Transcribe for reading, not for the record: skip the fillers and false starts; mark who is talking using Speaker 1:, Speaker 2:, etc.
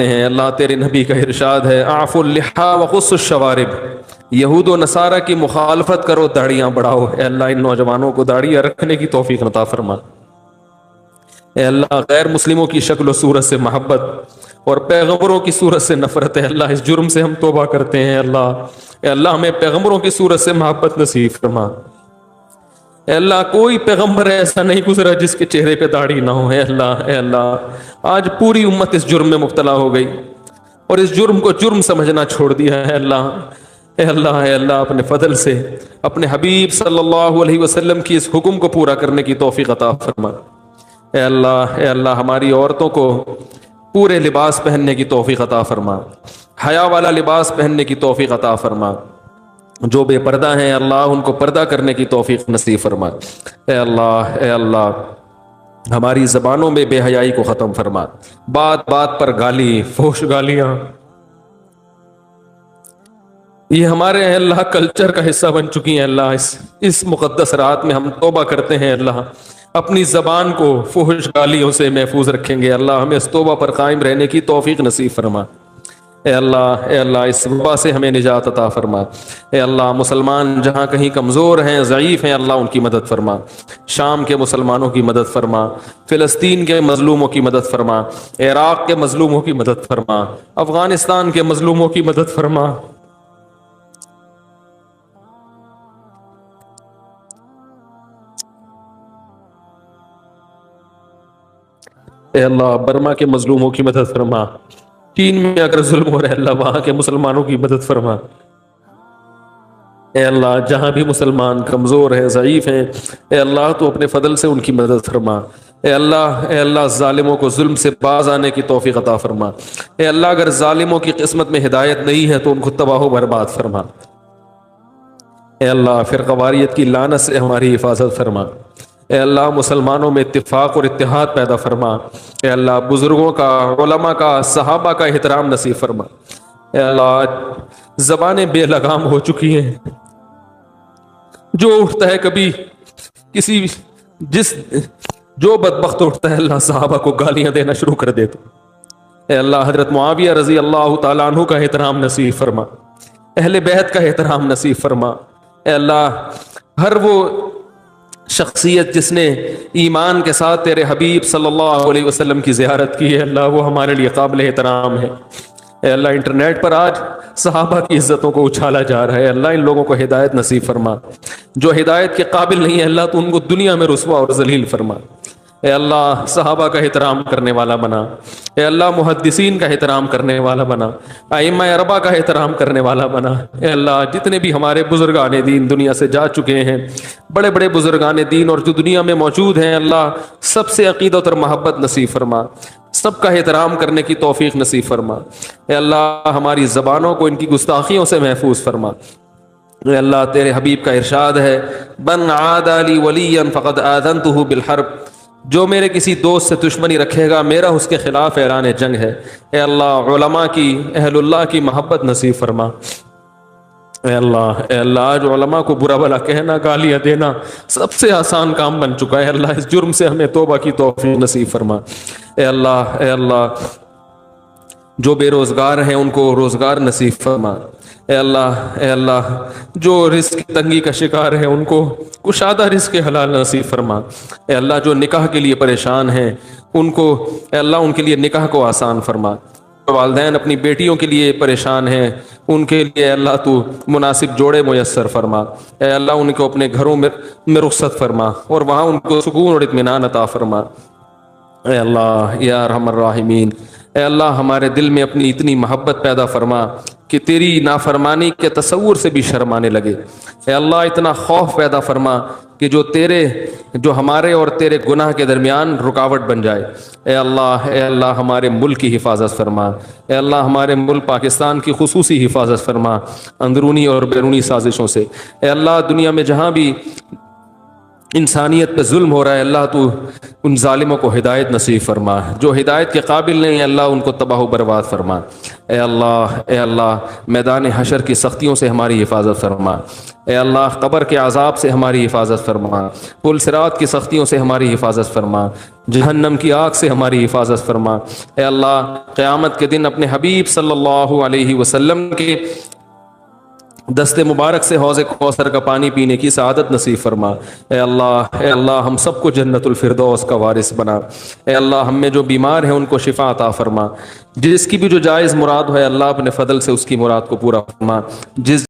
Speaker 1: ہیں اللہ تیرے نبی کا ارشاد ہے اعف اللحا وقص الشوارب، یہود و نصارہ کی مخالفت کرو، داڑیاں بڑھاؤ۔ اے اللہ ان نوجوانوں کو داڑیاں رکھنے کی توفیق عطا فرما۔ اے اللہ غیر مسلموں کی شکل و صورت سے محبت اور پیغمبروں کی صورت سے نفرت ہے اللہ، اس جرم سے ہم توبہ کرتے ہیں اللہ۔ اے اللہ ہمیں پیغمبروں کی صورت سے محبت نصیب فرما۔ اے اللہ کوئی پیغمبر ایسا نہیں گزرا جس کے چہرے پہ داڑھی نہ ہو۔ اے اللہ آج پوری امت اس جرم میں مبتلا ہو گئی اور اس جرم کو جرم سمجھنا چھوڑ دیا ہے اللہ۔ اے اللہ اپنے فضل سے اپنے حبیب صلی اللہ علیہ وسلم کی اس حکم کو پورا کرنے کی توفیق عطا فرما۔ اے اللہ ہماری عورتوں کو پورے لباس پہننے کی توفیق عطا فرما، حیا والا لباس پہننے کی توفیق عطا فرما۔ جو بے پردہ ہیں اللہ ان کو پردہ کرنے کی توفیق نصیب فرما۔ اے اللہ ہماری زبانوں میں بے حیائی کو ختم فرما، بات بات پر گالی، فحش گالیاں یہ ہمارے اے اللہ کلچر کا حصہ بن چکی ہیں اللہ۔ اس مقدس رات میں ہم توبہ کرتے ہیں اللہ، اپنی زبان کو فحش گالیوں سے محفوظ رکھیں گے اللہ، ہمیں اس توبہ پر قائم رہنے کی توفیق نصیب فرما۔ اے اللہ اس وبا سے ہمیں نجات عطا فرما۔ اے اللہ مسلمان جہاں کہیں کمزور ہیں، ضعیف ہیں اللہ ان کی مدد فرما، شام کے مسلمانوں کی مدد فرما، فلسطین کے مظلوموں کی مدد فرما، عراق کے مظلوموں کی مدد فرما، افغانستان کے مظلوموں کی مدد فرما۔ اے اللہ برما کے مظلوموں کی مدد فرما، چین میں اگر ظلم ہو رہا ہے اللہ وہاں کے مسلمانوں کی مدد فرما۔ اے اللہ جہاں بھی مسلمان کمزور ہیں، ضعیف ہیں، اے اللہ تو اپنے فضل سے ان کی مدد فرما۔ اے اللہ ظالموں کو ظلم سے باز آنے کی توفیق عطا فرما۔ اے اللہ اگر ظالموں کی قسمت میں ہدایت نہیں ہے تو ان کو تباہ و برباد فرما۔ اے اللہ فرقہ واریت کی لعنت سے ہماری حفاظت فرما۔ اے اللہ مسلمانوں میں اتفاق اور اتحاد پیدا فرما۔ اے اللہ بزرگوں کا، علماء کا، صحابہ کا احترام نصیب فرما۔ اے اللہ زبانیں بے لگام ہو چکی ہیں، جو اٹھتا ہے کبھی کسی جو بدبخت اٹھتا ہے اللہ صحابہ کو گالیاں دینا شروع کر دیتا۔ اے اللہ حضرت معاویہ رضی اللہ تعالیٰ عنہ کا احترام نصیب فرما، اہل بیت کا احترام نصیب فرما۔ اے اللہ ہر وہ شخصیت جس نے ایمان کے ساتھ تیرے حبیب صلی اللہ علیہ وسلم کی زیارت کی ہے اللہ وہ ہمارے لیے قابل احترام ہے۔ اے اللہ انٹرنیٹ پر آج صحابہ کی عزتوں کو اچھالا جا رہا ہے اللہ، ان لوگوں کو ہدایت نصیب فرما۔ جو ہدایت کے قابل نہیں ہے اللہ تو ان کو دنیا میں رسوا اور ذلیل فرما۔ اے اللہ صحابہ کا احترام کرنے والا بنا، اے اللہ محدثین کا احترام کرنے والا بنا، ائمہ اربعہ کا احترام کرنے والا بنا۔ اے اللہ جتنے بھی ہمارے بزرگان دین دنیا سے جا چکے ہیں، بڑے بڑے بزرگان دین اور جو دنیا میں موجود ہیں اللہ سب سے عقیدت اور محبت نصیب فرما، سب کا احترام کرنے کی توفیق نصیب فرما۔ اے اللہ ہماری زبانوں کو ان کی گستاخیوں سے محفوظ فرما۔ اے اللہ تیرے حبیب کا ارشاد ہے من عاد لی ولیا فقد آذنتہ بالحرب، جو میرے کسی دوست سے دشمنی رکھے گا میرا اس کے خلاف اعلان جنگ ہے۔ اے اللہ علماء کی، اہل اللہ کی محبت نصیب فرما۔ اے اللہ آج علماء کو برا بھلا کہنا، گالیاں دینا سب سے آسان کام بن چکا ہے اللہ، اس جرم سے ہمیں توبہ کی توفیق نصیب فرما۔ اے اللہ جو بے روزگار ہیں ان کو روزگار نصیب فرما۔ اے اللہ جو رزق کی تنگی کا شکار ہے ان کو کشادہ رزق حلال نصیب فرما۔ اے اللہ جو نکاح کے لیے پریشان ہیں ان کو، اے اللہ ان کے لیے نکاح کو آسان فرما۔ والدین اپنی بیٹیوں کے لیے پریشان ہیں ان کے لیے اے اللہ تو مناسب جوڑے میسر فرما۔ اے اللہ ان کو اپنے گھروں میں رخصت فرما اور وہاں ان کو سکون اور اطمینان عطا فرما۔ اے اللہ یا ارحم الراحمین، اے اللہ ہمارے دل میں اپنی اتنی محبت پیدا فرما کہ تیری نافرمانی کے تصور سے بھی شرم آنے لگے۔ اے اللہ اتنا خوف پیدا فرما کہ جو ہمارے اور تیرے گناہ کے درمیان رکاوٹ بن جائے۔ اے اللہ ہمارے ملک کی حفاظت فرما۔ اے اللہ ہمارے ملک پاکستان کی خصوصی حفاظت فرما اندرونی اور بیرونی سازشوں سے۔ اے اللہ دنیا میں جہاں بھی انسانیت پہ ظلم ہو رہا ہے، اللہ تو ان ظالموں کو ہدایت نصیب فرما، جو ہدایت کے قابل نہیں ہیں اللہ ان کو تباہ و برباد فرما۔ اے اللہ میدان حشر کی سختیوں سے ہماری حفاظت فرما، اے اللہ قبر کے عذاب سے ہماری حفاظت فرما، پل صراط کی سختیوں سے ہماری حفاظت فرما، جہنم کی آگ سے ہماری حفاظت فرما۔ اے اللہ قیامت کے دن اپنے حبیب صلی اللہ علیہ وسلم کے دست مبارک سے حوض کوثر کا پانی پینے کی سعادت نصیب فرما۔ اے اللہ ہم سب کو جنت الفردوس کا وارث بنا۔ اے اللہ ہم میں جو بیمار ہیں ان کو شفا عطا فرما، جس کی بھی جو جائز مراد ہے اللہ اپنے فضل سے اس کی مراد کو پورا فرما، جس